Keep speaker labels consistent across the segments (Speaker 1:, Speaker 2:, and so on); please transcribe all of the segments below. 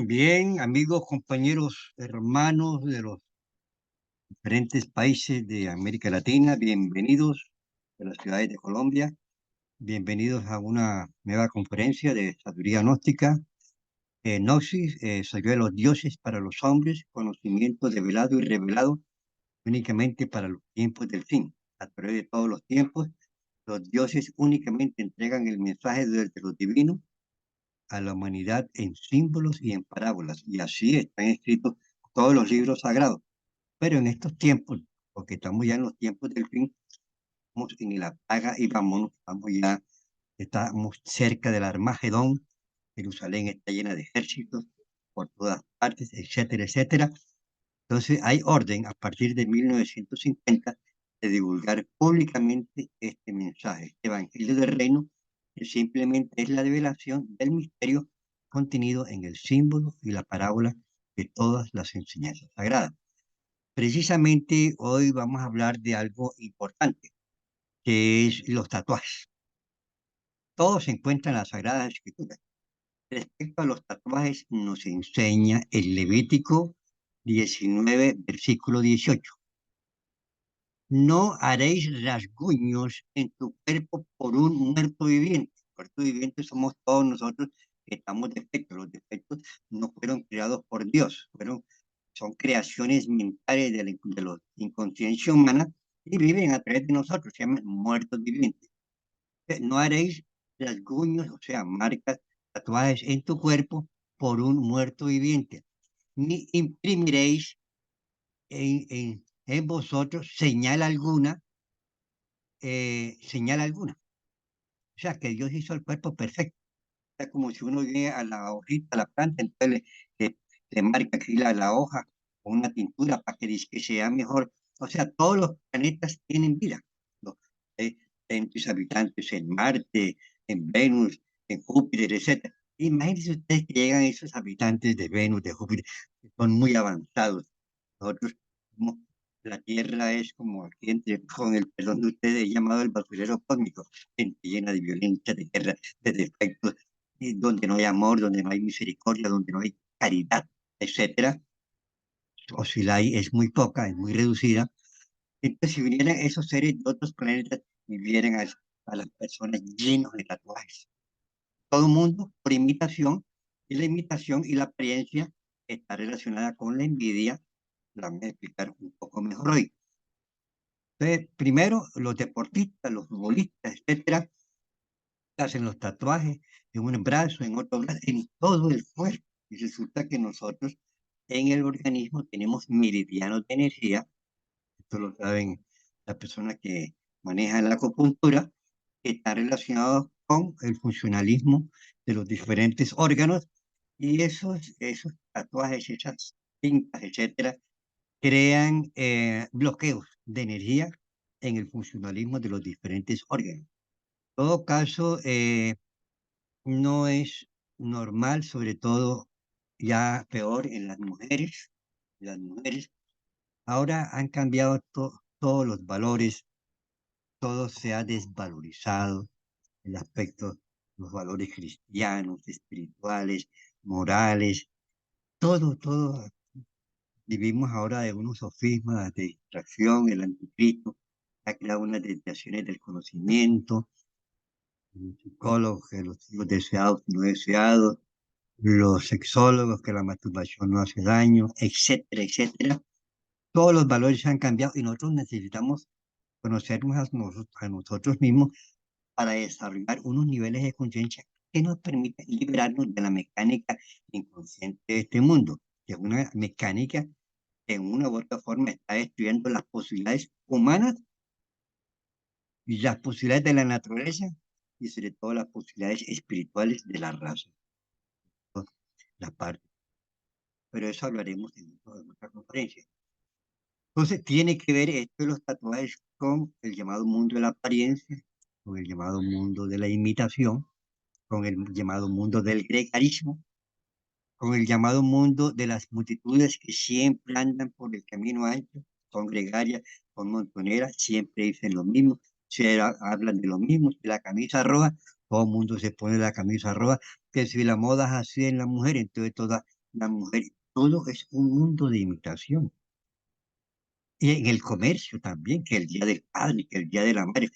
Speaker 1: Bien, amigos, compañeros, hermanos de los diferentes países de América Latina, bienvenidos de las ciudades de Colombia, bienvenidos a una nueva conferencia de sabiduría gnóstica, Gnosis, sabiduría de los dioses para los hombres, conocimiento develado y revelado únicamente para los tiempos del fin. A través de todos los tiempos, los dioses únicamente entregan el mensaje desde lo divino a la humanidad en símbolos y en parábolas, y así están escritos todos los libros sagrados. Pero en estos tiempos, porque estamos ya en los tiempos del fin, estamos en la paga y vámonos, estamos cerca del Armagedón, Jerusalén está llena de ejércitos por todas partes, etcétera, etcétera. Entonces hay orden a partir de 1950 de divulgar públicamente este mensaje, este evangelio del reino, que simplemente es la revelación del misterio contenido en el símbolo y la parábola de todas las enseñanzas sagradas. Precisamente hoy vamos a hablar de algo importante, que es los tatuajes. Todo se encuentra en las Sagradas Escrituras. Respecto a los tatuajes, nos enseña el Levítico 19, versículo 18. No haréis rasguños en tu cuerpo por un muerto viviente. Muerto viviente somos todos nosotros que estamos defectos. Los defectos no fueron creados por Dios, son creaciones mentales de la inconsciencia humana y viven a través de nosotros, se llaman muertos vivientes. No haréis rasguños, o sea, marcas, tatuajes en tu cuerpo por un muerto viviente, ni imprimiréis en vosotros señal alguna. O sea, que Dios hizo el cuerpo perfecto. O sea, como si uno viene a la hojita, a la planta, entonces le marca aquí la hoja con una tintura para que dice que sea mejor. O sea, todos los planetas tienen vida. Los, eh, en sus habitantes en Marte, en Venus, en Júpiter, etcétera. Imagínense ustedes que llegan esos habitantes de Venus, de Júpiter, que son muy avanzados. Nosotros, como la Tierra es como aquí con el perdón de ustedes, llamado el basurero cósmico, gente llena de violencia, de guerra, de defectos, y donde no hay amor, donde no hay misericordia, donde no hay caridad, etcétera, o si la hay es muy poca, es muy reducida. Entonces, si vinieran esos seres de otros planetas y vieran a las personas llenos de tatuajes, todo el mundo por imitación, y la imitación y la apariencia está relacionada con la envidia, la voy a explicar un poco mejor hoy. Entonces, primero, los deportistas, los futbolistas, etcétera, hacen los tatuajes en un brazo, en otro brazo, en todo el cuerpo. Y resulta que nosotros en el organismo tenemos meridianos de energía, esto lo saben las personas que manejan la acupuntura, que están relacionados con el funcionalismo de los diferentes órganos, y esos tatuajes, esas pintas, etcétera, crean bloqueos de energía en el funcionalismo de los diferentes órganos. En todo caso, no es normal, sobre todo ya peor en las mujeres. Las mujeres ahora han cambiado todos los valores, todo se ha desvalorizado, el aspecto, los valores cristianos, espirituales, morales, todo. Vivimos ahora de unos sofismas de distracción, el anticristo ha creado unas desviaciones del conocimiento, los psicólogos que los hijos deseados y no deseados, los sexólogos que la masturbación no hace daño, etcétera, etcétera. Todos los valores han cambiado y nosotros necesitamos conocernos a nosotros mismos para desarrollar unos niveles de conciencia que nos permitan liberarnos de la mecánica inconsciente de este mundo, que es una mecánica que en una u otra forma está destruyendo las posibilidades humanas y las posibilidades de la naturaleza y sobre todo las posibilidades espirituales de la raza, la parte. Pero eso hablaremos en otra conferencia. Entonces, tiene que ver esto de los tatuajes con el llamado mundo de la apariencia, con el llamado mundo de la imitación, con el llamado mundo del gregarismo, con el llamado mundo de las multitudes que siempre andan por el camino ancho, son gregarias, son montoneras, siempre dicen lo mismo, hablan de lo mismo, de la camisa roja, todo el mundo se pone la camisa roja, que si la moda es así en la mujer, entonces todas la mujer, todo es un mundo de imitación. Y en el comercio también, que el día del padre, que el día de la madre,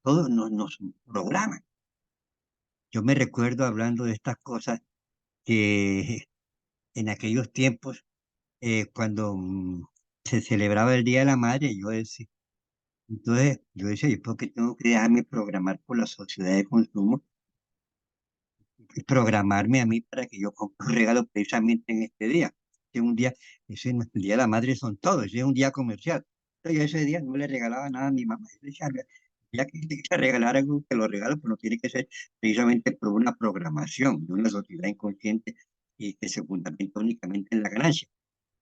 Speaker 1: todo nos programan. Yo me recuerdo hablando de estas cosas que en aquellos tiempos, cuando se celebraba el Día de la Madre, yo decía, ¿yo por qué tengo que dejarme programar por la sociedad de consumo y programarme a mí para que yo compre un regalo precisamente en este día? Que un día, ese no es el Día de la Madre, son todos, ese es un día comercial. Entonces, yo ese día no le regalaba nada a mi mamá. Yo decía, ya que tiene que regalar algo, que lo regalo, pero no tiene que ser precisamente por una programación de una sociedad inconsciente y que se fundamenta únicamente en la ganancia.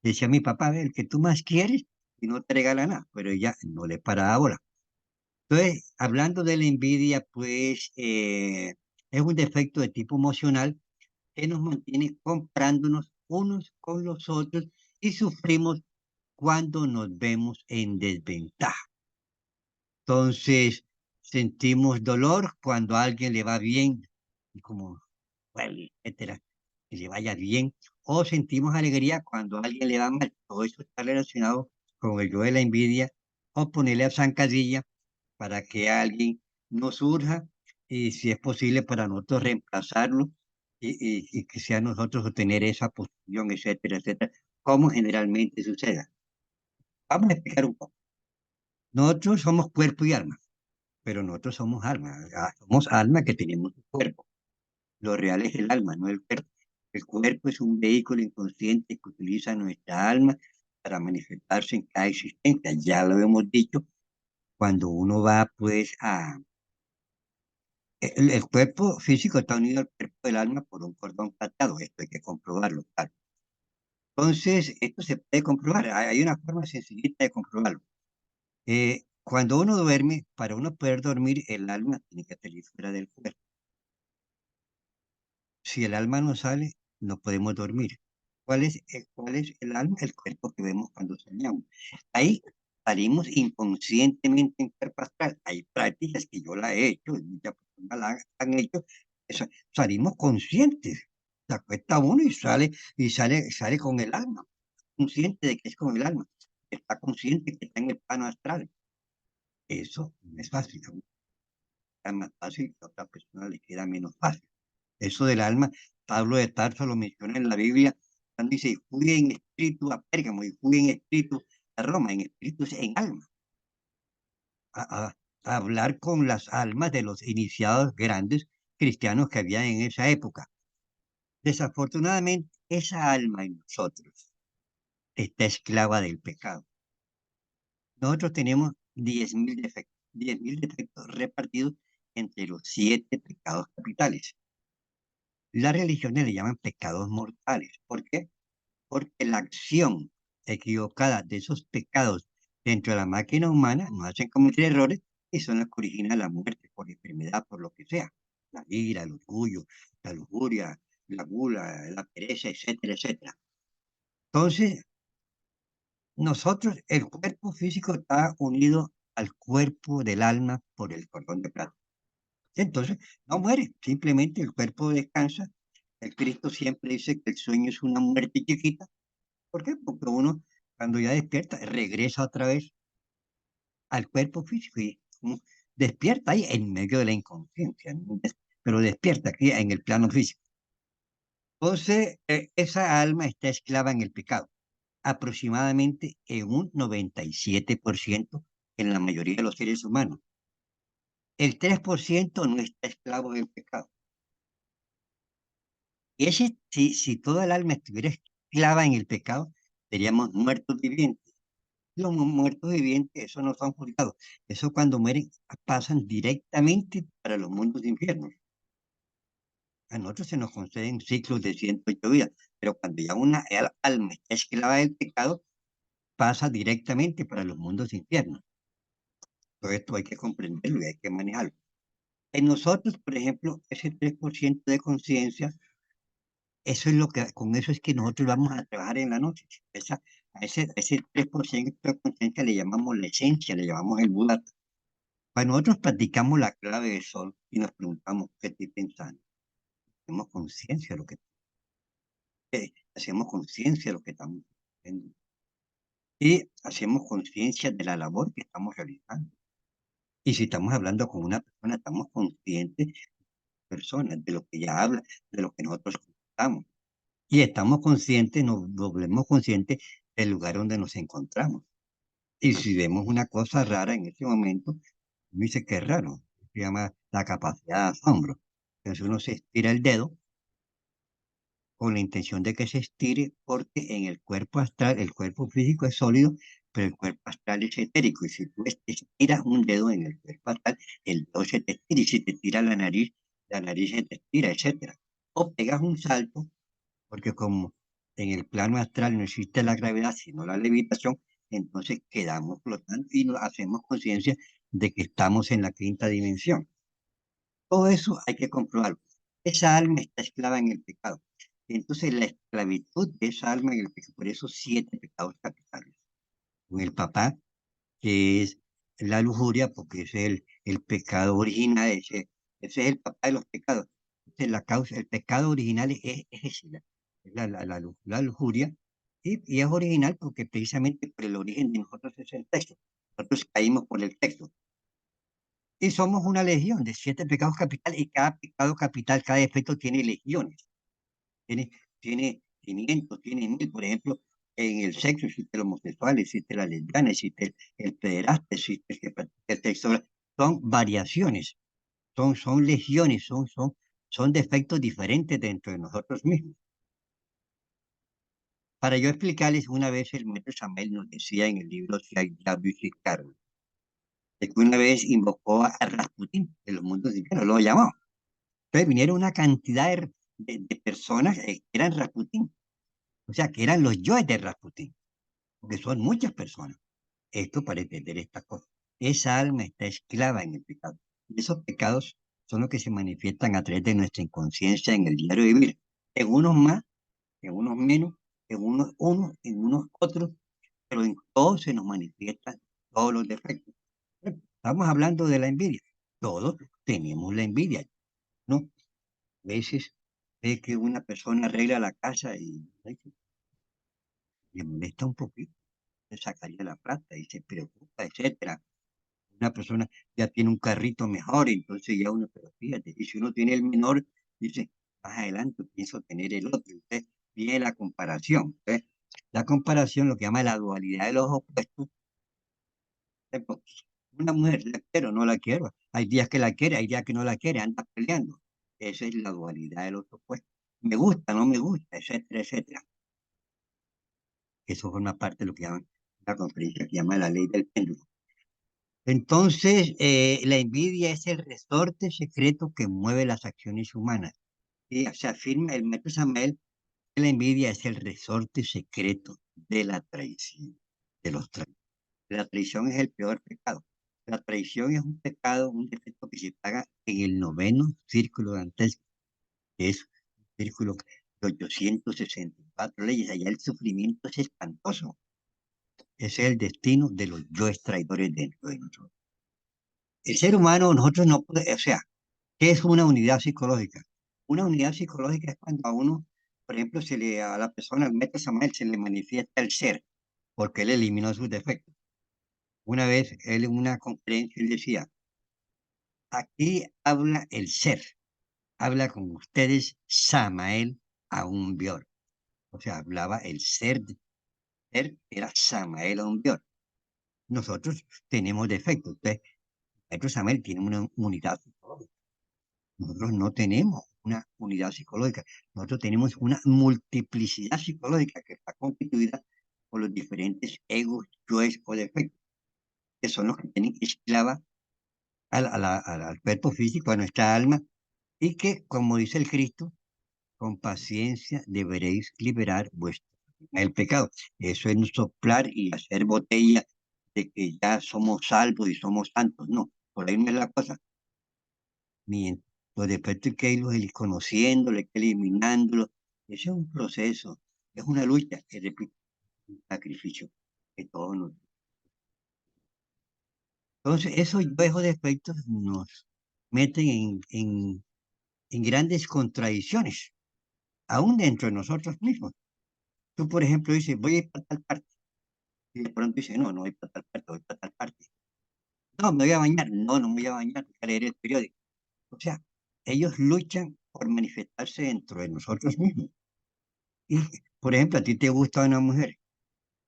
Speaker 1: Decía mi papá, "Ve, el que tú más quieres y no te regala nada", pero ella no le paraba bola. Entonces, hablando de la envidia, pues es un defecto de tipo emocional que nos mantiene comprándonos unos con los otros y sufrimos cuando nos vemos en desventaja. Entonces, sentimos dolor cuando a alguien le va bien, y como, bueno, etcétera, que le vaya bien, o sentimos alegría cuando a alguien le va mal. Todo eso está relacionado con el yo de la envidia, o ponerle a zancadilla para que alguien no surja y si es posible para nosotros reemplazarlo y que sea nosotros obtener esa posición, etcétera, etcétera, como generalmente sucede. Vamos a explicar un poco. Nosotros somos cuerpo y alma, pero nosotros somos alma. Somos alma que tenemos un cuerpo. Lo real es el alma, no el cuerpo. El cuerpo es un vehículo inconsciente que utiliza nuestra alma para manifestarse en cada existencia. Ya lo hemos dicho, cuando uno va pues a el cuerpo físico está unido al cuerpo del alma por un cordón plateado, esto hay que comprobarlo, claro. Entonces, esto se puede comprobar, hay una forma sencillita de comprobarlo. Cuando uno duerme, para uno poder dormir, el alma tiene que salir fuera del cuerpo. Si el alma no sale, no podemos dormir. Cuál es el alma? El cuerpo que vemos cuando soñamos. Ahí salimos inconscientemente en cuerpo astral. Hay prácticas que yo la he hecho, y muchas personas la han hecho. Salimos conscientes. Se acuesta uno y sale con el alma, consciente de que es con el alma. Está consciente que está en el plano astral. Eso no es fácil. A uno le queda más fácil, a otra persona le queda menos fácil. Eso del alma, Pablo de Tarso lo menciona en la Biblia, cuando dice, fui en espíritu a Pérgamo y fui en espíritu a Roma, en espíritu es en alma, a hablar con las almas de los iniciados grandes cristianos que había en esa época. Desafortunadamente, esa alma en nosotros está esclava del pecado. Nosotros tenemos 10.000 defectos repartidos entre los 7 pecados capitales. Las religiones le llaman pecados mortales. ¿Por qué? Porque la acción equivocada de esos pecados dentro de la máquina humana nos hacen cometer errores y son los que originan la muerte por enfermedad, por lo que sea. La ira, el orgullo, la lujuria, la gula, la pereza, etcétera, etcétera. Entonces, nosotros, el cuerpo físico está unido al cuerpo del alma por el cordón de plata. Entonces, no muere, simplemente el cuerpo descansa. El Cristo siempre dice que el sueño es una muerte chiquita. ¿Por qué? Porque uno, cuando ya despierta, regresa otra vez al cuerpo físico y despierta ahí en medio de la inconsciencia, ¿no? Pero despierta aquí en el plano físico. Entonces, esa alma está esclava en el pecado, aproximadamente en un 97% en la mayoría de los seres humanos. El 3% no está esclavo del pecado. Y si toda el alma estuviera esclava en el pecado, seríamos muertos vivientes. Los muertos vivientes, eso no son juzgados. Eso cuando mueren pasan directamente para los mundos de infierno. A nosotros se nos conceden ciclos de 108 vidas, pero cuando ya una alma está esclava del pecado, pasa directamente para los mundos de infierno. Todo esto hay que comprenderlo y hay que manejarlo. En nosotros, por ejemplo, ese 3% de conciencia, eso es lo que, con eso es que nosotros vamos a trabajar en la noche. A ese 3% de conciencia le llamamos la esencia, le llamamos el Buda. Cuando nosotros practicamos la clave del sol y nos preguntamos qué estoy pensando, tenemos conciencia de lo que hacemos conciencia de lo que estamos haciendo y hacemos conciencia de la labor que estamos realizando. Y si estamos hablando con una persona, estamos conscientes de la persona, de lo que ella habla, de lo que nosotros contamos. Y estamos conscientes, nos volvemos conscientes del lugar donde nos encontramos. Y si vemos una cosa rara en ese momento, uno dice que es raro. Se llama la capacidad de asombro. Entonces uno se estira el dedo con la intención de que se estire, porque en el cuerpo astral, el cuerpo físico es sólido, pero el cuerpo astral es etérico. Y si tú estiras un dedo en el cuerpo astral, el dedo se te estira. Y si te tira la nariz se te estira, etcétera. O pegas un salto, porque como en el plano astral no existe la gravedad, sino la levitación, entonces quedamos flotando y nos hacemos conciencia de que estamos en la quinta dimensión. Todo eso hay que comprobarlo. Esa alma está esclava en el pecado. Entonces la esclavitud de esa alma en el pecado, por esos 7 pecados capitales. Con el papá, que es la lujuria, porque es el pecado original, ese es el papá de los pecados. Entonces, la causa, el pecado original es ese, la lujuria, y es original porque precisamente por el origen de nosotros es el texto. Nosotros caímos por el texto. Y somos una legión de 7 pecados capitales, y cada pecado capital, cada efecto tiene legiones. Tiene 500, tiene 1000. Por ejemplo, en el sexo existe el homosexual, existe la lesbiana, existe el pederasta, existe el que practica el sexo oral. Son variaciones, son legiones, son defectos diferentes dentro de nosotros mismos. Para yo explicarles, una vez el maestro Samuel nos decía en el libro W. Carlos, de que una vez invocó a Rasputín de los mundos divinos, lo llamó. Entonces vinieron una cantidad de personas que eran Rasputín, o sea, que eran los yoes de Rasputín, porque son muchas personas. Esto para entender esta cosa. Esa alma está esclava en el pecado. Y esos pecados son los que se manifiestan a través de nuestra inconsciencia en el diario vivir. En unos más, en unos menos, en unos otros, pero en todos se nos manifiestan todos los defectos. Estamos hablando de la envidia. Todos tenemos la envidia, ¿no? A veces ve que una persona arregla la casa y ay, le molesta un poquito, le sacaría la plata y se preocupa, etcétera. Una persona ya tiene un carrito mejor, entonces ya uno, pero fíjate, y si uno tiene el menor, dice, más adelante pienso tener el otro. Entonces viene la comparación. Entonces, la comparación, lo que llama la dualidad de los opuestos, pues, una mujer la quiero, no la quiero. Hay días que la quiere, hay días que no la quiere, anda peleando. Esa es la dualidad de los opuestos. Me gusta, no me gusta, etcétera, etcétera. Eso forma parte de lo que llaman la conferencia que llama la ley del péndulo. Entonces, la envidia es el resorte secreto que mueve las acciones humanas. Y se afirma el maestro Samael que la envidia es el resorte secreto de la traición, de los traidores. La traición es el peor pecado. La traición es un pecado, un defecto que se paga en el noveno círculo dantesco, que es un círculo de 864 leyes. Allá el sufrimiento es espantoso. Ese es el destino de los yoes traidores dentro de nosotros. El ser humano, nosotros no podemos, o sea, ¿qué es una unidad psicológica? Una unidad psicológica es cuando a uno, por ejemplo, a la persona, al Meta Samael, se le manifiesta el ser, porque él eliminó sus defectos. Una vez, él en una conferencia, él decía, aquí habla el ser, habla con ustedes Samael Aumbior. O sea, hablaba el ser era Samael Aumbior. Nosotros tenemos defectos. Entonces, Meta Samael tiene una unidad psicológica. Nosotros no tenemos una unidad psicológica, nosotros tenemos una multiplicidad psicológica que está constituida por los diferentes egos, yoes o defectos, que son los que tienen esclava al cuerpo físico, a nuestra alma, y que, como dice el Cristo, con paciencia deberéis liberar vuestro el pecado. Eso es no soplar y hacer botella de que ya somos salvos y somos santos. No, por ahí no es la cosa. Mientras los defectos hay que irlos conociéndolo, hay que eliminándolos. Ese es un proceso, es una lucha, que repito, un sacrificio que todos nos. Entonces, esos viejos defectos nos meten en grandes contradicciones, aún dentro de nosotros mismos. Tú, por ejemplo, dices, voy a ir para tal parte. Y de pronto dices, no, no voy para tal parte, voy para tal parte. No, me voy a bañar. No, no me voy a bañar, voy a leer el periódico. O sea, ellos luchan por manifestarse dentro de nosotros mismos. Y, por ejemplo, a ti te gusta una mujer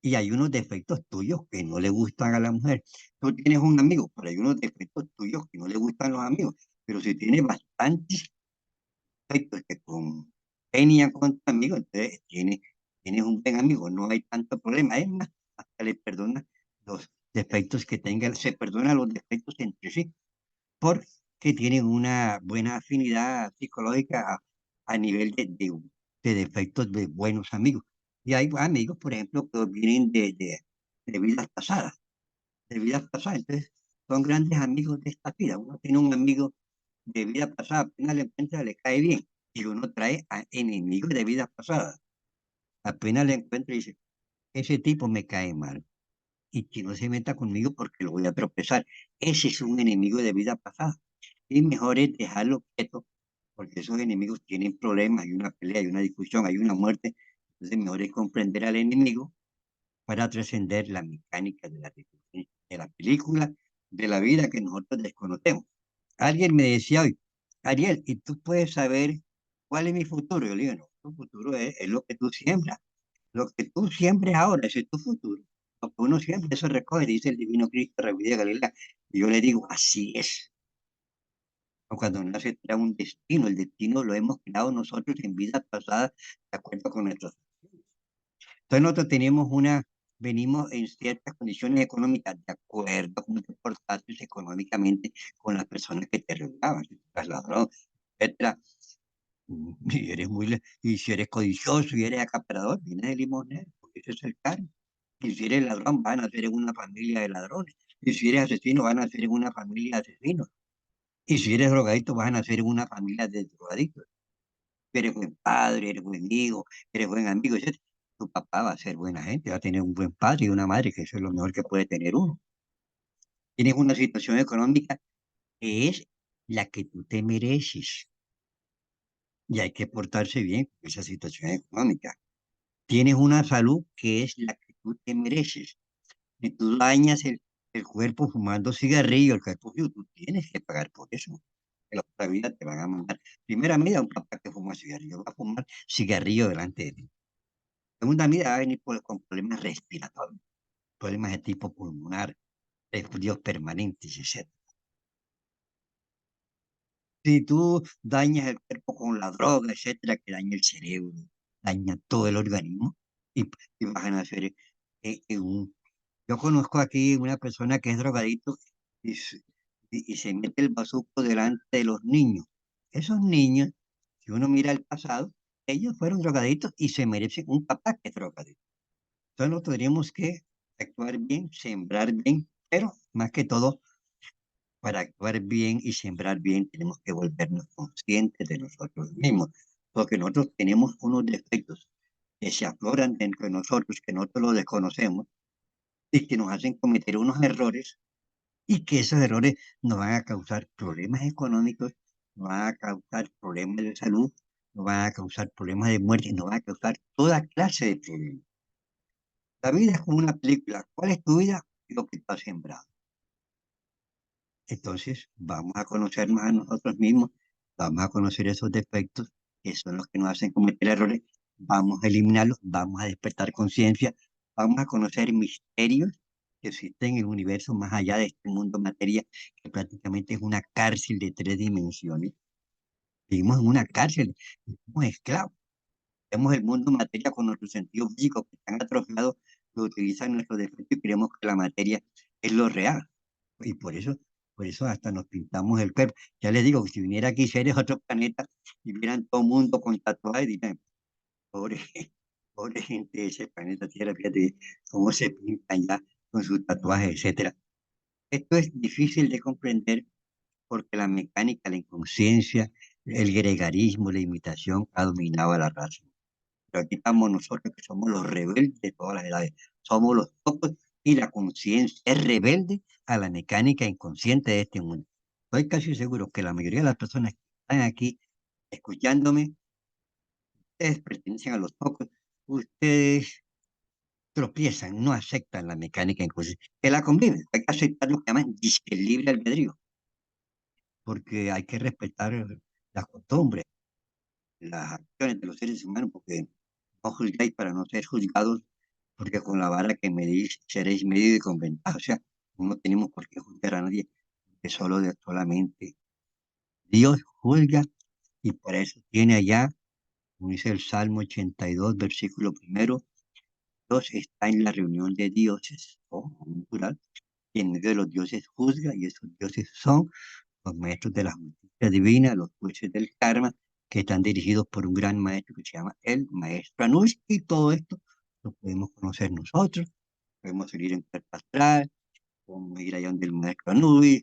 Speaker 1: y hay unos defectos tuyos que no le gustan a la mujer. Tú tienes un amigo, pero hay unos defectos tuyos que no le gustan a los amigos. Pero si tienes bastantes defectos que congenian con tu amigo, entonces tienes un buen amigo, no hay tanto problema. Es más, hasta le perdona los defectos que tenga, se perdona los defectos entre sí, porque tienen una buena afinidad psicológica a nivel de defectos de buenos amigos. Y hay amigos, por ejemplo, que vienen de vidas pasadas, de vidas pasadas. Entonces, son grandes amigos de esta vida. Uno tiene un amigo de vida pasada, apenas le encuentra, le cae bien. Y uno trae a enemigos de vidas pasadas. Apenas le encuentra y dice, ese tipo me cae mal. Y que no se meta conmigo porque lo voy a tropezar. Ese es un enemigo de vida pasada. Y mejor es dejarlo quieto, porque esos enemigos tienen problemas, hay una pelea, hay una discusión, hay una muerte. Entonces, mejor es comprender al enemigo para trascender la mecánica de la película, de la vida que nosotros desconocemos. Alguien me decía hoy, Ariel, ¿y tú puedes saber cuál es mi futuro? Yo le digo, no, tu futuro es lo que tú siembras. Lo que tú siembres ahora, ese es tu futuro. Lo que uno siembra, eso recoge, dice el divino Cristo, Rabí de Galilea. Y yo le digo, así es. Cuando nace trae un destino, el destino lo hemos creado nosotros en vidas pasadas, de acuerdo con nuestros. Entonces nosotros venimos en ciertas condiciones económicas, de acuerdo con te portaste económicamente con las personas que te rodeaban, si tú eras ladrón, etcétera. Y si eres codicioso y eres acaparador, vienes de limonero, porque ese es el karma. Y si eres ladrón, van a nacer en una familia de ladrones. Y si eres asesino, van a nacer en una familia de asesinos. Y si eres drogadicto, vas a nacer en una familia de drogadictos. Eres buen padre, eres buen hijo, eres buen amigo, etc. Tu papá va a ser buena gente, va a tener un buen padre y una madre, que eso es lo mejor que puede tener uno. Tienes una situación económica que es la que tú te mereces y hay que portarse bien con esa situación económica. Tienes una salud que es la que tú te mereces. Si tú dañas el cuerpo fumando cigarrillo, el cuerpo, tú tienes que pagar por eso. En la otra vida te van a mandar. Primera medida, un papá que fuma cigarrillo va a fumar cigarrillo delante de ti. Segunda medida, va a venir con problemas respiratorios, problemas de tipo pulmonar, resfríos permanentes, etc. Si tú dañas el cuerpo con la droga, etcétera, que daña el cerebro, daña todo el organismo y vas a nacer en un... Yo conozco aquí una persona que es drogadito y, y se mete el bazuco delante de los niños. Esos niños, si uno mira el pasado, ellos fueron drogaditos y se merecen un papá que es drogadito. Entonces nosotros tendríamos que actuar bien, sembrar bien, pero más que todo, para actuar bien y sembrar bien, tenemos que volvernos conscientes de nosotros mismos, porque nosotros tenemos unos defectos que se afloran dentro de nosotros, que nosotros los desconocemos y que nos hacen cometer unos errores y que esos errores nos van a causar problemas económicos, nos van a causar problemas de salud, nos van a causar problemas de muerte, nos van a causar toda clase de problemas. La vida es como una película. ¿Cuál es tu vida? Lo que tú has sembrado. Entonces, vamos a conocernos a nosotros mismos, vamos a conocer esos defectos, que son los que nos hacen cometer errores, vamos a eliminarlos, vamos a despertar conciencia, vamos a conocer misterios que existen en el universo más allá de este mundo materia, que prácticamente es una cárcel de 3 dimensiones. Vivimos en una cárcel, somos esclavos. Vemos el mundo materia con nuestros sentidos físicos que están atrofiados, que utilizan nuestros defectos y creemos que la materia es lo real. Y por eso hasta nos pintamos el cuerpo. Ya les digo que si viniera aquí seres de otro planeta y vieran todo el mundo con tatuajes, dirían, pobre, pobre gente de ese planeta Tierra, fíjate cómo se pintan ya con sus tatuajes, etcétera. Esto es difícil de comprender porque la mecánica, la inconsciencia, el gregarismo, la imitación ha dominado a la raza. Pero aquí estamos nosotros que somos los rebeldes de todas las edades. Somos los pocos y la conciencia es rebelde a la mecánica inconsciente de este mundo. Estoy casi seguro que la mayoría de las personas que están aquí escuchándome, ustedes pertenecen a los pocos ustedes tropiezan, no aceptan la mecánica inclusive, que la conviven. Hay que aceptar lo que llaman disque libre albedrío, porque hay que respetar las costumbres, las acciones de los seres humanos, porque no juzgáis para no ser juzgados, porque con la vara que medís seréis medidos y con ventaja. O sea, no tenemos por qué juzgar a nadie, que solamente Dios juzga, y por eso tiene allá, como dice el Salmo 82, versículo primero, Dios está en la reunión de dioses, o un plural, y en medio de los dioses juzga, y esos dioses son los maestros de la justicia divina, los jueces del karma, que están dirigidos por un gran maestro que se llama el maestro Anush, y todo esto lo podemos conocer nosotros, podemos seguir en cuerpo astral, podemos ir allá donde el maestro Anush,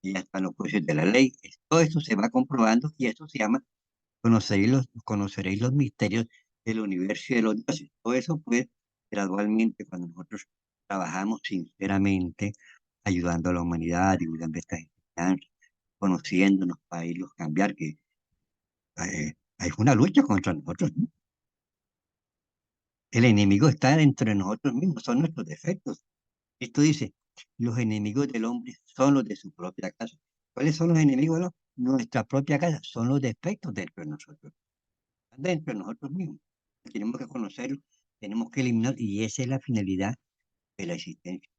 Speaker 1: y ya están los jueces de la ley. Todo esto se va comprobando, y esto se llama conoceréis los misterios del universo y de los dioses. Todo eso, pues, gradualmente, cuando nosotros trabajamos sinceramente, ayudando a la humanidad, divulgando estas enseñanzas, conociéndonos para irlos a cambiar, que hay una lucha contra nosotros, ¿no? El enemigo está dentro de nosotros mismos, son nuestros defectos. Esto dice, los enemigos del hombre son los de su propia casa. ¿Cuáles son los enemigos, no? Nuestra propia casa, son los defectos dentro de nosotros, dentro de nosotros mismos. Tenemos que conocerlo, tenemos que eliminar, y esa es la finalidad de la existencia,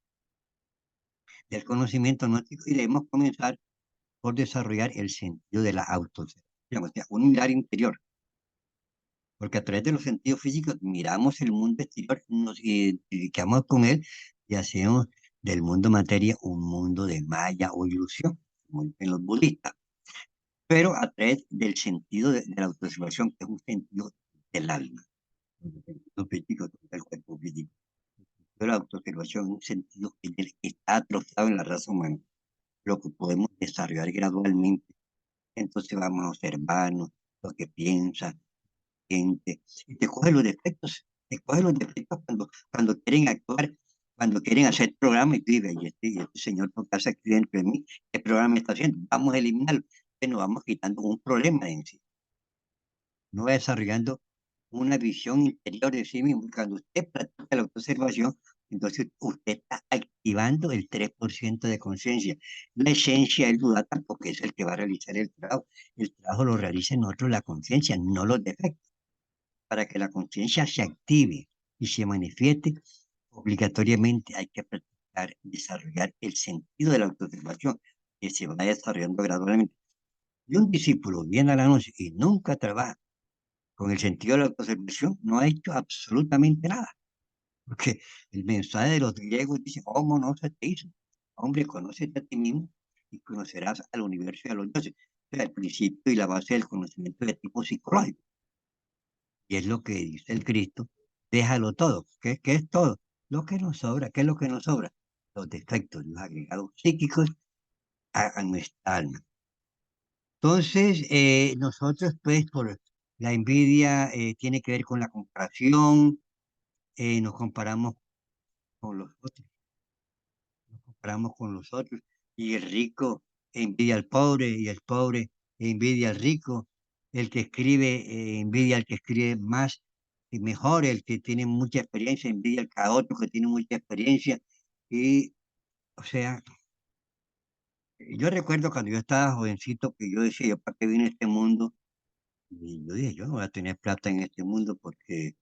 Speaker 1: del conocimiento gnóstico, y debemos comenzar por desarrollar el sentido de la autoobservación, o sea, un mirar interior, porque a través de los sentidos físicos miramos el mundo exterior, nos identificamos con él y hacemos del mundo materia un mundo de maya o ilusión, como dicen los budistas, pero a través del sentido de la autoobservación, que es un sentido del alma, el sentido físico del cuerpo físico. Pero la autoobservación es un sentido que está atrofiado en la raza humana, lo que podemos desarrollar gradualmente. Entonces vamos a observarnos lo que piensa, siente, y te coge los defectos, te coge los defectos cuando quieren actuar, cuando quieren hacer programa, y tú dices, y este señor por casa aquí dentro de mí, ¿qué programa está haciendo? Vamos a eliminarlo, que nos vamos quitando un problema en sí, no va desarrollando una visión interior de sí mismo. Cuando usted practica la autoobservación, entonces usted está activando el 3% de conciencia. La esencia del Buda porque es el que va a realizar el trabajo. El trabajo lo realiza en nosotros la conciencia, no los defectos. Para que la conciencia se active y se manifieste, obligatoriamente hay que practicar, desarrollar el sentido de la autoobservación, que se va desarrollando gradualmente. Y un discípulo viene a la noche y nunca trabaja con el sentido de la autoobservación, no ha hecho absolutamente nada. Porque el mensaje de los griegos dice, ¿cómo no se te hizo? Hombre, conócete a ti mismo y conocerás al universo y a los dioses. O sea, el principio y la base del conocimiento de tipo psicológico. Y es lo que dice el Cristo, déjalo todo. ¿Qué es todo? Lo que nos sobra. ¿Qué es lo que nos sobra? Los defectos, los agregados psíquicos a nuestra alma. Entonces, nosotros, pues, por la envidia tiene que ver con la comparación, nos comparamos con los otros, nos comparamos con los otros, y el rico envidia al pobre, y el pobre envidia al rico, el que escribe envidia al que escribe más y mejor, el que tiene mucha experiencia envidia al otro que tiene mucha experiencia, y, o sea, yo recuerdo cuando yo estaba jovencito que yo decía, ¿yo para qué vine a este mundo? Y yo dije, yo no voy a tener plata en este mundo porque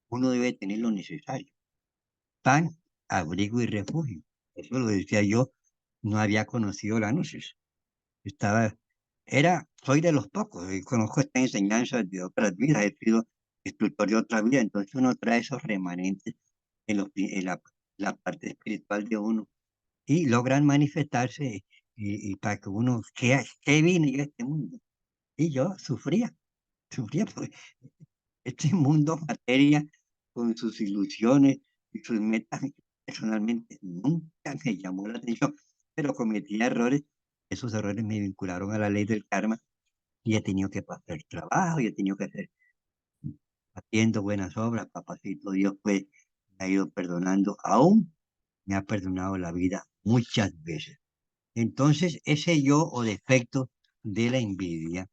Speaker 1: uno debe tener lo necesario, pan, abrigo y refugio. Eso lo decía yo, no había conocido la Gnosis. Estaba, soy de los pocos, y conozco esta enseñanza de otras vidas, he sido instructor de otra vida, entonces uno trae esos remanentes en la parte espiritual de uno y logran manifestarse y para que uno, ¿qué vine yo a este mundo? Y yo sufría porque este mundo materia, con sus ilusiones y sus metas, personalmente nunca me llamó la atención, pero cometí errores. Esos errores me vincularon a la ley del karma y he tenido que pasar trabajo y he tenido que hacer haciendo buenas obras. Papacito Dios, pues, me ha ido perdonando, aún me ha perdonado la vida muchas veces. Entonces, ese yo o defecto de la envidia,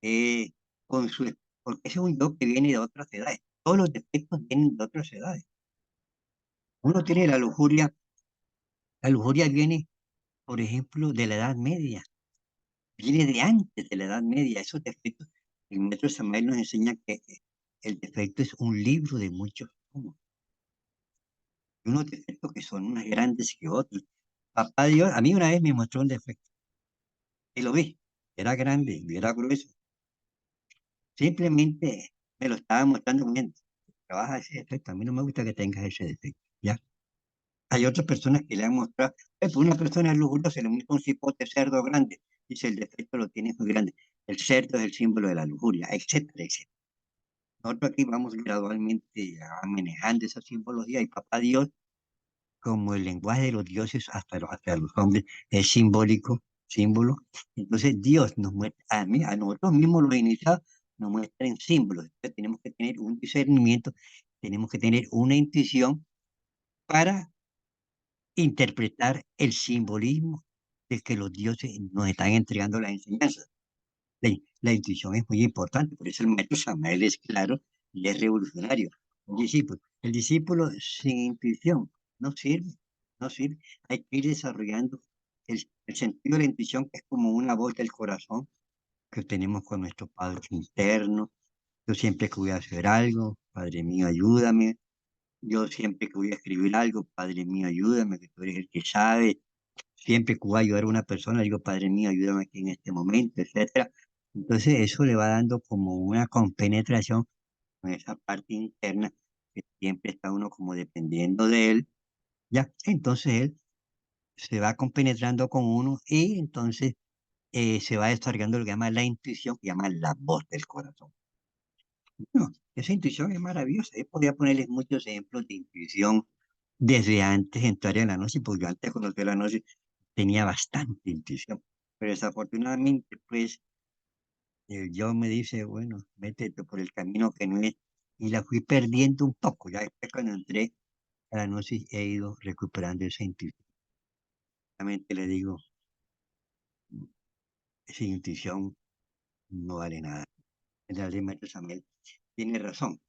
Speaker 1: eh, con su, porque ese es un yo que viene de otras edades. Todos los defectos vienen de otras edades. Uno tiene la lujuria viene, por ejemplo, de la Edad Media, viene de antes de la Edad Media. Esos defectos, el maestro Samael nos enseña que el defecto es un libro de muchos tomos. Y unos defectos que son más grandes que otros. Papá Dios, a mí una vez me mostró un defecto, y lo vi, era grande, y era grueso. Simplemente me lo estaba mostrando bien. Trabaja ese defecto, a mí no me gusta que tengas ese defecto, ¿ya? Hay otras personas que le han mostrado, pues una persona es lujuriosa, se le muestra un cipote cerdo grande, dice el defecto lo tienes muy grande. El cerdo es el símbolo de la lujuria, etcétera, etcétera. Nosotros aquí vamos gradualmente manejando esa simbología y papá Dios, como el lenguaje de los dioses hasta los hombres, es simbólico, símbolo. Entonces Dios nos muestra, a nosotros mismos los iniciados, nos muestra en símbolos. Entonces tenemos que tener un discernimiento, tenemos que tener una intuición para interpretar el simbolismo de que los dioses nos están entregando las enseñanzas. La intuición es muy importante, por eso el maestro Samael es claro y es revolucionario. El discípulo sin intuición no sirve, no sirve. Hay que ir desarrollando el sentido de la intuición, que es como una voz del corazón que tenemos con nuestro Padre interno. Yo siempre que voy a hacer algo, Padre mío, ayúdame. Yo siempre que voy a escribir algo, Padre mío, ayúdame, que tú eres el que sabe. Siempre que voy a ayudar a una persona, digo, Padre mío, ayúdame aquí en este momento, etcétera. Entonces eso le va dando como una compenetración con esa parte interna que siempre está uno como dependiendo de él, ¿ya? Entonces él se va compenetrando con uno y entonces se va desarrollando lo que llama la intuición, que llama la voz del corazón. No, esa intuición es maravillosa. Yo podría ponerles muchos ejemplos de intuición desde antes de entrar en la noche, porque yo antes de conocer la noche tenía bastante intuición. Pero desafortunadamente, pues, yo me dice, bueno, métete por el camino que no es, y la fui perdiendo un poco. Ya después cuando entré a la noche he ido recuperando esa intuición. Realmente le digo, esa intuición no vale nada. En realidad, el maestro Samuel tiene razón.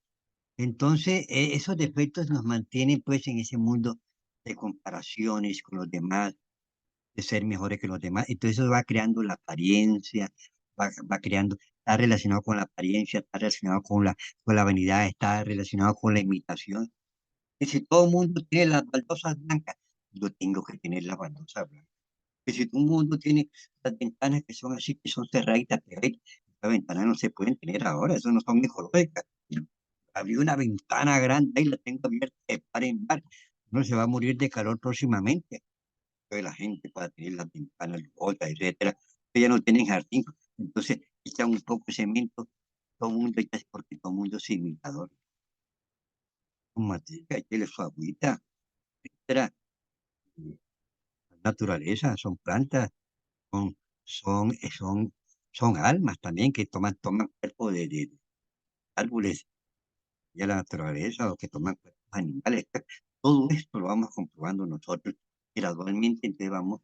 Speaker 1: Entonces, esos defectos nos mantienen pues en ese mundo de comparaciones con los demás, de ser mejores que los demás. Entonces eso va creando la apariencia, va creando, está relacionado con la apariencia, está relacionado con la vanidad, está relacionado con la imitación. Y si todo el mundo tiene las baldosas blancas, yo tengo que tener las baldosas blancas. Que si todo el mundo tiene las ventanas que son así, que son cerraditas, pegaditas, las ventanas no se pueden tener ahora, eso no son ecológicas. Abrí una ventana grande y la tengo abierta de par en par. No se va a morir de calor próximamente. De la gente para tener las ventanas, botas, etcétera, que ya no tienen jardín. Entonces echan un poco de cemento, todo el mundo echa, porque todo el mundo es imitador. Con matica, échale su agüita, etcétera. Y la naturaleza, son plantas, son, son, eh, son, son almas también que toman cuerpo de árboles y a la naturaleza, o que toman cuerpos animales. Todo esto lo vamos comprobando nosotros gradualmente, entonces vamos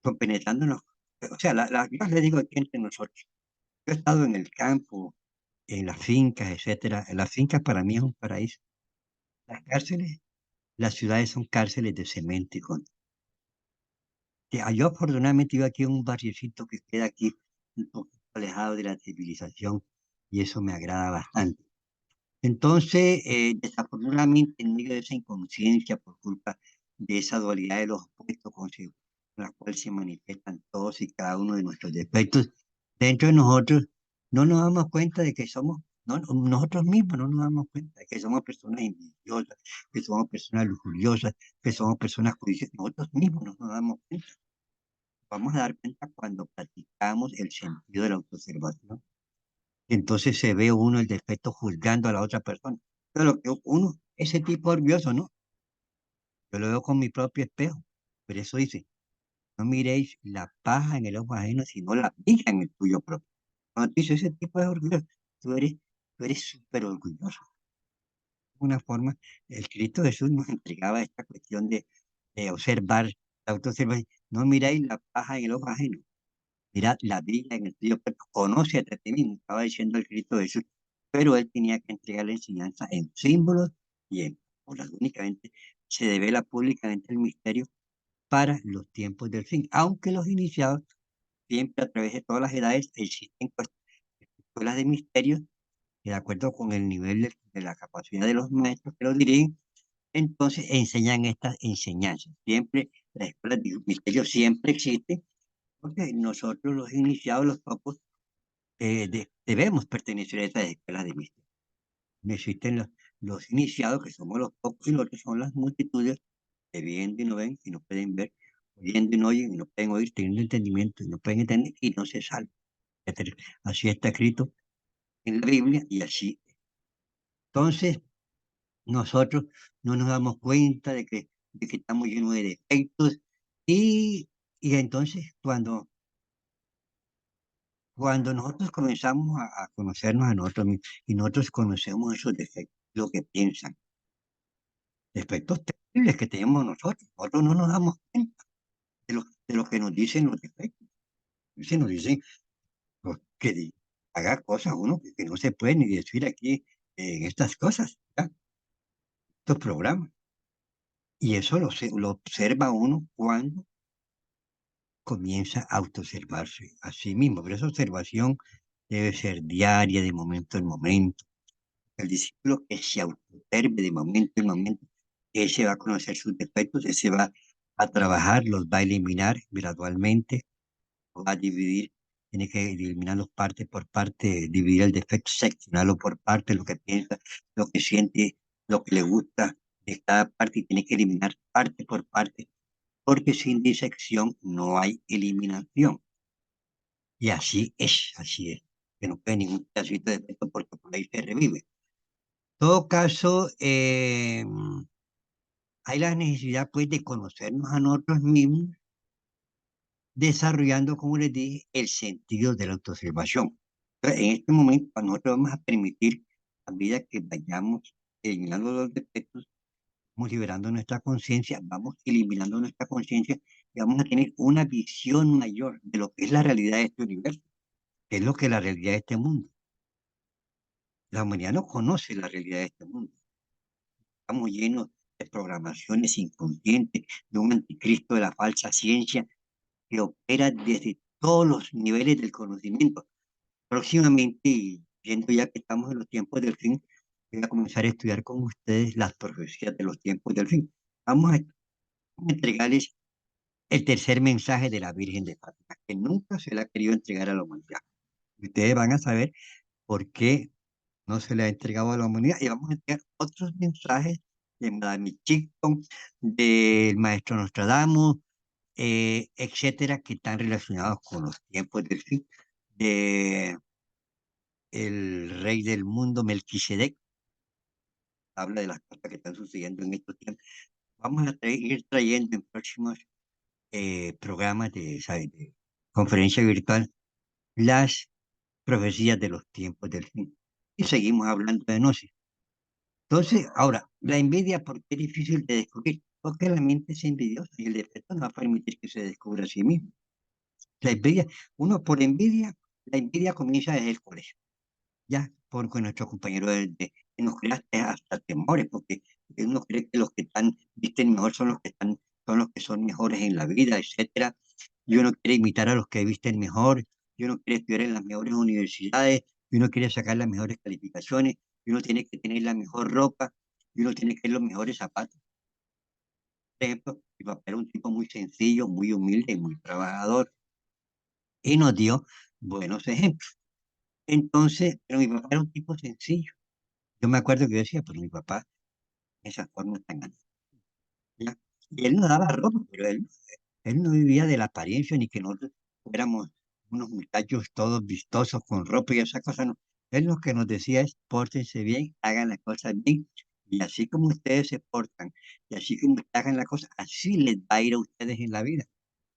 Speaker 1: compenetrándonos. O sea, yo les digo aquí entre nosotros. Yo he estado en el campo, en las fincas, etcétera. En las fincas para mí es un paraíso. Las cárceles, las ciudades son cárceles de cemento y con. Yo afortunadamente vivo aquí en un barriecito que queda aquí un poco alejado de la civilización y eso me agrada bastante. Entonces, desafortunadamente, en medio de esa inconsciencia por culpa de esa dualidad de los opuestos con la cual se manifiestan todos y cada uno de nuestros defectos, dentro de nosotros no nos damos cuenta de que somos, nosotros mismos no nos damos cuenta de que somos personas envidiosas, que somos personas lujuriosas, que somos personas codiciosas. Nosotros mismos no nos damos cuenta. Vamos a dar cuenta cuando practicamos el sentido de la autoobservación. Entonces se ve uno el defecto juzgando a la otra persona. Pero lo que uno, ese tipo orgulloso, ¿no? Yo lo veo con mi propio espejo. Por eso dice, no miréis la paja en el ojo ajeno, sino la viga en el tuyo propio. Cuando te dice ese tipo de orgullo, tú eres súper orgulloso. De una forma, el Cristo Jesús nos entregaba esta cuestión de observar, la autoobservación. No miráis la paja en el ojo ajeno, mirad la viga en el tuyo propio. Conoce a ti mismo, estaba diciendo el Cristo Jesús. pero él tenía que entregar la enseñanza en símbolos y en parábolas. Únicamente se devela públicamente el misterio para los tiempos del fin, aunque los iniciados siempre a través de todas las edades existen pues, escuelas de misterios que de acuerdo con el nivel de la capacidad de los maestros que lo dirigen, entonces enseñan estas enseñanzas. Siempre, las escuelas de misterio siempre existen, porque nosotros los iniciados, los pocos, debemos pertenecer a estas escuelas de misterio. No existen los iniciados, que somos los pocos, y los otros son las multitudes que viendo y no ven, y no pueden ver, oyendo y no oyen, y no pueden oír, teniendo entendimiento, y no pueden entender, y no se salvan. Así está escrito en la Biblia, y así. Entonces, nosotros no nos damos cuenta de que estamos llenos de defectos, y, y entonces cuando nosotros comenzamos a conocernos a nosotros mismos, y nosotros conocemos esos defectos, lo que piensan, defectos terribles que tenemos nosotros no nos damos cuenta de lo que nos dicen los defectos. Se nos dicen pues, haga cosas uno que no se puede ni decir aquí en estas cosas, ¿ya? Estos programas. Y eso lo observa uno cuando comienza a autoobservarse a sí mismo. Pero esa observación debe ser diaria, de momento en momento. El discípulo que se autoobserve de momento en momento, ese va a conocer sus defectos, ese va a trabajar, los va a eliminar gradualmente, los va a dividir, tiene que eliminarlos parte por parte, dividir el defecto, seccionarlo por parte, lo que piensa, lo que siente, lo que le gusta de cada parte, y tiene que eliminar parte por parte, porque sin disección no hay eliminación. Y así es, que no quede ningún pedacito de defecto porque por ahí se revive. Todo caso, hay la necesidad pues de conocernos a nosotros mismos, desarrollando, como les dije, el sentido de la autoobservación. Entonces, en este momento, nosotros vamos a permitir, a medida que vayamos eliminando los defectos, vamos liberando nuestra conciencia, vamos eliminando nuestra conciencia, y vamos a tener una visión mayor de lo que es la realidad de este universo, que es lo que es la realidad de este mundo. La humanidad no conoce la realidad de este mundo. Estamos llenos de programaciones inconscientes, de un anticristo de la falsa ciencia que opera desde todos los niveles del conocimiento. Próximamente, y viendo ya que estamos en los tiempos del fin, voy a comenzar a estudiar con ustedes las profecías de los tiempos del fin. Vamos a entregarles el tercer mensaje de la Virgen de Fátima, que nunca se le ha querido entregar a la humanidad. Ustedes van a saber por qué no se le ha entregado a la humanidad, y vamos a entregar otros mensajes de Madame Chickton, del maestro Nostradamus, etcétera, que están relacionados con los tiempos del fin, de el rey del mundo, Melquisedec, habla de las cosas que están sucediendo en estos tiempos. Vamos a ir trayendo en próximos programas de conferencia virtual las profecías de los tiempos del fin. Y seguimos hablando de Gnosis. Entonces, ahora, la envidia, ¿por qué es difícil de descubrir? Porque la mente es envidiosa y el defecto no va a permitir que se descubra a sí mismo. La envidia, uno por envidia, la envidia comienza desde el colegio, ya, porque nuestro compañero que nos crea hasta temores, porque uno cree que los que están, visten mejor son los que son mejores en la vida, etcétera. Y uno quiere imitar a los que visten mejor, y uno quiere estudiar en las mejores universidades, y uno quiere sacar las mejores calificaciones, y uno tiene que tener la mejor ropa, y uno tiene que tener los mejores zapatos. Por ejemplo, mi papá era un tipo muy sencillo, muy humilde y muy trabajador, y nos dio buenos ejemplos. Entonces, pero mi papá era un tipo sencillo. Yo me acuerdo que yo decía, pero mi papá, esa forma tan grande, ¿ya? Y él no daba ropa, pero él no vivía de la apariencia ni que nosotros fuéramos unos muchachos todos vistosos con ropa y esa cosa, no. Él lo que nos decía es, pórtense bien, hagan las cosas bien, y así como ustedes se portan, y así como ustedes hagan las cosas, así les va a ir a ustedes en la vida.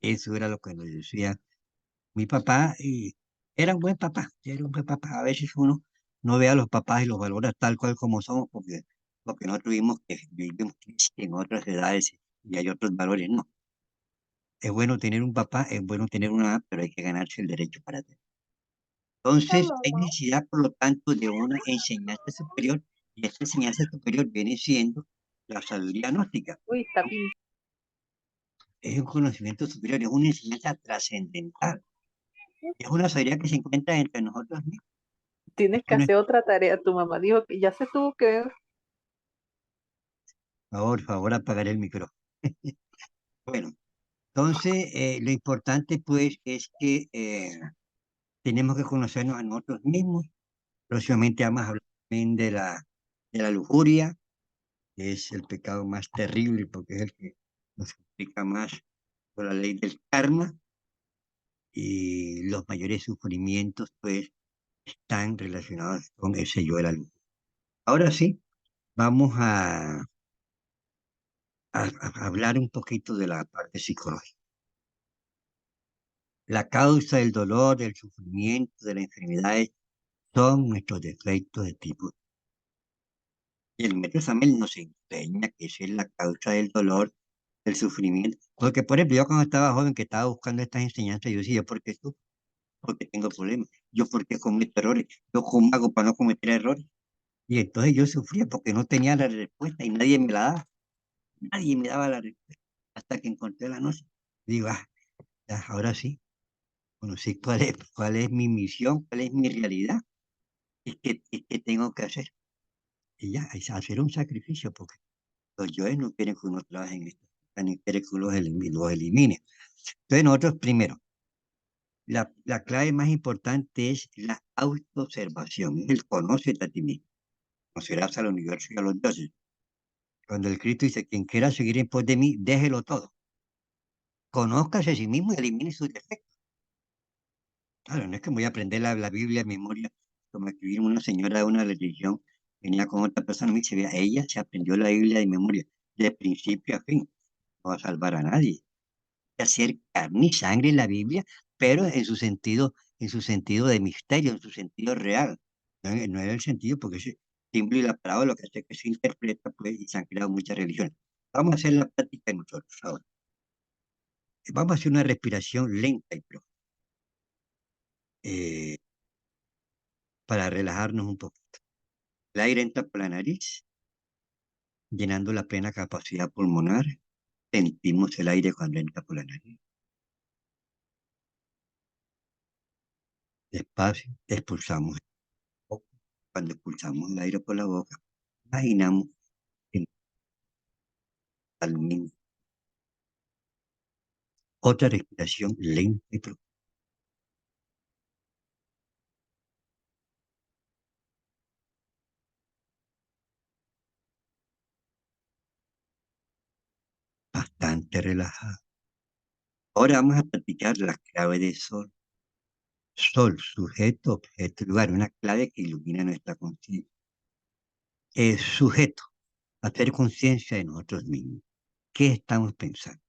Speaker 1: Eso era lo que nos decía mi papá, y era un buen papá, era un buen papá. A veces uno no ve a los papás y los valora tal cual como somos, porque no tuvimos que vivimos en otras edades y hay otros valores. No, es bueno tener un papá, es bueno tener una, pero hay que ganarse el derecho para tener. Entonces, hay necesidad, por lo tanto, de una enseñanza superior, y esa enseñanza superior viene siendo la sabiduría gnóstica.
Speaker 2: Uy, está bien.
Speaker 1: Es un conocimiento superior, es una enseñanza trascendental, es una sabiduría que se encuentra entre nosotros mismos.
Speaker 2: Tienes que
Speaker 1: Esto no es,
Speaker 2: hacer otra tarea. Tu mamá dijo que ya se tuvo que ver.
Speaker 1: favor, apagar el micrófono. Bueno, entonces, lo importante, pues, es que tenemos que conocernos a nosotros mismos. Próximamente vamos a hablar también de la lujuria, que es el pecado más terrible porque es el que nos complica más por la ley del karma, y los mayores sufrimientos pues están relacionados con ese yo de la luz. Ahora sí, vamos a hablar un poquito de la parte psicológica. La causa del dolor, del sufrimiento, de las enfermedades son nuestros defectos de tipo. Y el método Samuel nos enseña que esa es la causa del dolor, del sufrimiento. Porque, por ejemplo, yo cuando estaba joven, que estaba buscando estas enseñanzas, yo decía, ¿por qué esto? Porque tengo problemas. Yo, ¿por qué cometo errores? Yo, ¿cómo hago para no cometer errores? Y entonces yo sufría porque no tenía la respuesta y nadie me la daba. Nadie me daba la respuesta. Hasta que encontré la noche. Digo, ya, ahora sí, conocí cuál es mi misión, cuál es mi realidad, y qué tengo que hacer. Y ya, es hacer un sacrificio, porque los yoes no quieren que uno trabaje en esto, ni quieren que uno los elimine. Entonces nosotros primero, la clave más importante es la autoobservación, es el conócete a ti mismo, conocerás al universo y a los dioses. Cuando el Cristo dice, quien quiera seguir en pos de mí, déjelo todo. Conózcase a sí mismo y elimine sus defectos. Claro, no es que voy a aprender la Biblia de memoria, como escribir una señora de una religión, venía con otra persona, me dice, vea, ella se aprendió la Biblia de memoria, de principio a fin, no va a salvar a nadie. Hacer carne y sangre en la Biblia, pero en su sentido de misterio, en su sentido real. No en el sentido, porque ese símbolo y la palabra lo que hace que se interpreta, pues, y se han creado muchas religiones. Vamos a hacer la práctica de nosotros ahora. Vamos a hacer una respiración lenta y profunda, para relajarnos un poco. El aire entra por la nariz, llenando la plena capacidad pulmonar. Sentimos el aire cuando entra por la nariz. Despacio, expulsamos el poco. Cuando expulsamos el aire por la boca, imaginamos en al mismo. Otra respiración lenta y profunda, bastante relajada. Ahora vamos a practicar la clave de sol. Sol, sujeto, objeto, lugar, una clave que ilumina nuestra conciencia. Sujeto, hacer conciencia de nosotros mismos. ¿Qué estamos pensando?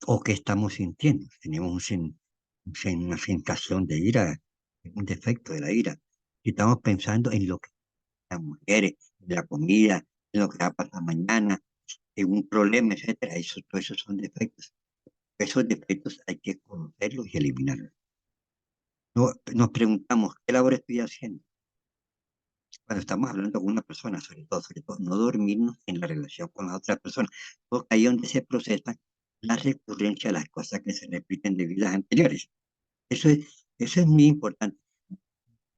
Speaker 1: ¿O qué estamos sintiendo? Tenemos una sensación de ira, un defecto de la ira. Y estamos pensando en lo que las mujeres, en la comida, en lo que va a pasar mañana, en un problema, etcétera. Todo eso son defectos. Esos defectos hay que conocerlos y eliminarlos. No, nos preguntamos, ¿qué labor estoy haciendo? Cuando estamos hablando con una persona, sobre todo, no dormirnos en la relación con la otra persona, porque ahí es donde se procesa la recurrencia de las cosas que se repiten de vidas anteriores. Eso es muy importante.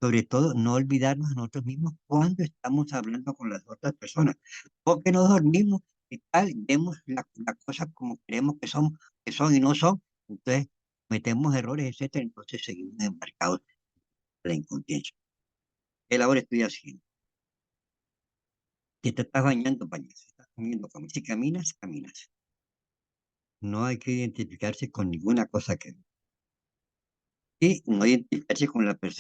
Speaker 1: Sobre todo, no olvidarnos de nosotros mismos cuando estamos hablando con las otras personas, porque nos dormimos y tal, vemos la cosa como creemos que son y no son, entonces cometemos errores, etcétera, entonces seguimos embarcados en la inconsciencia. ¿Qué labor estoy haciendo? Si te estás bañando, bañas. Si estás comiendo, comes. Si caminas, caminas. No hay que identificarse con ninguna cosa que... Y no identificarse con la persona.